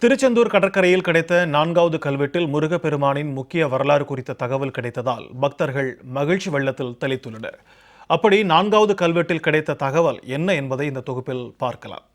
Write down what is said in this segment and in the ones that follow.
திருச்செந்தூர் கடற்கரையில் கிடைத்த 4வது கல்வெட்டில் முருகப்பெருமானின் முக்கிய வரலாறு குறித்த தகவல் கிடைத்ததால் பக்தர்கள் மகிழ்ச்சி வெள்ளத்தில் தெளித்துள்ளனர். அப்படி 4வது கல்வெட்டில் கிடைத்த தகவல் என்ன என்பதை இந்த தொகுப்பில் பார்க்கலாம்.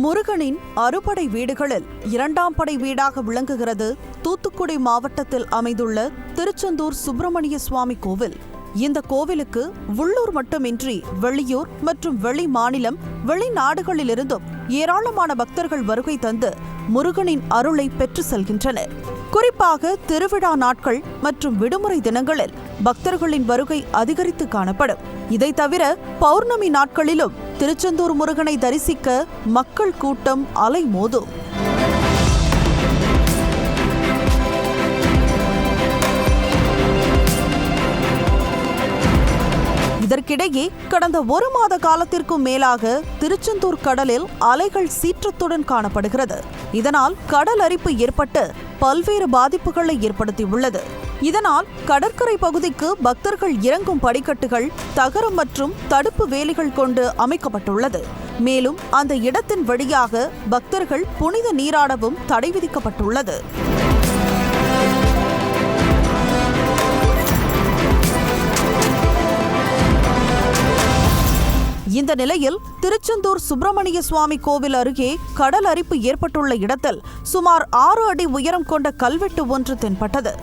முருகனின் அறுபடை வீடுகளில் 2ஆம் படை வீடாக விளங்குகிறது தூத்துக்குடி மாவட்டத்தில் அமைந்துள்ள திருச்செந்தூர் சுப்பிரமணிய சுவாமி கோவில். இந்த கோவிலுக்கு உள்ளூர் மட்டுமின்றி வெளியூர் மற்றும் வெளி மாநிலம் வெளிநாடுகளிலிருந்தும் ஏராளமான பக்தர்கள் வருகை தந்து முருகனின் அருளை பெற்று செல்கின்றனர். குறிப்பாக திருவிழா நாட்கள் மற்றும் விடுமுறை தினங்களில் பக்தர்களின் வருகை அதிகரித்து காணப்படும். இதை தவிர பௌர்ணமி நாட்களிலும் திருச்செந்தூர் முருகனை தரிசிக்க மக்கள் கூட்டம் அலைமோதும். இதற்கிடையே கடந்த 1 மாத காலத்திற்கும் மேலாக திருச்செந்தூர் கடலில் அலைகள் சீற்றத்துடன் காணப்படுகிறது. இதனால் கடல் அரிப்பு ஏற்பட்டு பல்வேறு பாதிப்புகளை ஏற்படுத்தியுள்ளது. இதனால் கடற்கரை பகுதிக்கு பக்தர்கள் இறங்கும் படிக்கட்டுகள் தகரம் மற்றும் தடுப்பு வேலிகள் கொண்டு அமைக்கப்பட்டுள்ளது. மேலும் அந்த இடத்தின் வழியாக பக்தர்கள் புனித நீராடவும் தடை விதிக்கப்பட்டுள்ளது. இந்த நிலையில் திருச்செந்தூர் சுப்பிரமணிய சுவாமி கோவில் அருகே கடல் அரிப்பு ஏற்பட்டுள்ள இடத்தில் சுமார் 6 அடி உயரம் கொண்ட கல்வெட்டு ஒன்று தென்பட்டது.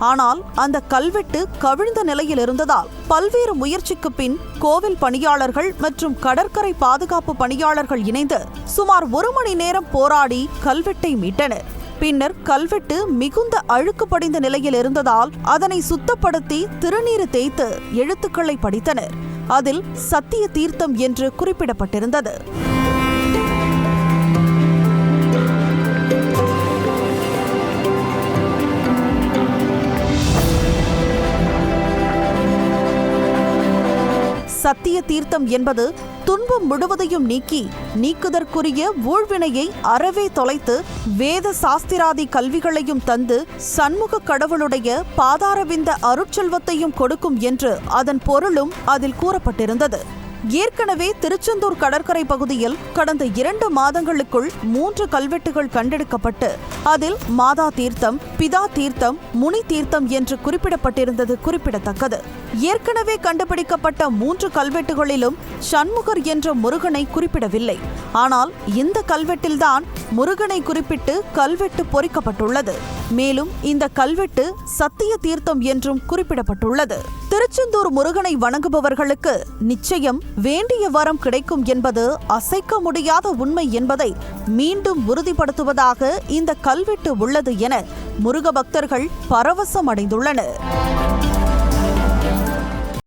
ஆனால் அந்த கல்வெட்டு கவிழ்ந்த நிலையில் இருந்ததால் பல்வேறு முயற்சிக்கு பின் கோவில் பணியாளர்கள் மற்றும் கடற்கரை பாதுகாப்பு பணியாளர்கள் இணைந்து சுமார் 1 மணி நேரம் போராடி கல்வெட்டை மீட்டனர். பின்னர் கல்வெட்டு மிகுந்த அழுக்கு படிந்த நிலையில் இருந்ததால் அதனை சுத்தப்படுத்தி திருநீறு தேய்த்து எழுத்துக்களை படித்தனர். அதில் சத்திய தீர்த்தம் என்று குறிப்பிடப்பட்டிருந்தது. சத்திய தீர்த்தம் என்பது துன்பம் முழுவதையும் நீக்குதற்குரிய ஊழ்வினையை அறவே தொலைத்து வேத சாஸ்திராதி கல்விகளையும் தந்து சண்முக கடவுளுடைய பாதாரவிந்த அருட்செல்வத்தையும் கொடுக்கும் என்று அதன் பொருளும் அதில் கூறப்பட்டிருந்தது. ஏற்கனவே திருச்செந்தூர் கடற்கரை பகுதியில் கடந்த 2 மாதங்களுக்குள் 3 கல்வெட்டுகள் கண்டெடுக்கப்பட்டு அதில் மாதா தீர்த்தம், பிதா தீர்த்தம், முனி தீர்த்தம் என்று குறிப்பிடப்பட்டிருந்தது குறிப்பிடத்தக்கது. ஏற்கனவே கண்டுபிடிக்கப்பட்ட 3 கல்வெட்டுகளிலும் சண்முகர் என்ற முருகனை குறிப்பிடவில்லை. ஆனால் இந்த கல்வெட்டில்தான் முருகனை குறிப்பிட்டு கல்வெட்டு பொறிக்கப்பட்டுள்ளது. மேலும் இந்த கல்வெட்டு சத்திய தீர்த்தம் என்றும் குறிப்பிடப்பட்டுள்ளது. திருச்செந்தூர் முருகனை வணங்குபவர்களுக்கு நிச்சயம் வேண்டிய வரம் கிடைக்கும் என்பது அசைக்க முடியாத உண்மை என்பதை மீண்டும் உறுதிப்படுத்துவதாக இந்த கல்வெட்டு உள்ளது என முருக பக்தர்கள் பரவசம் அடைந்துள்ளனர்.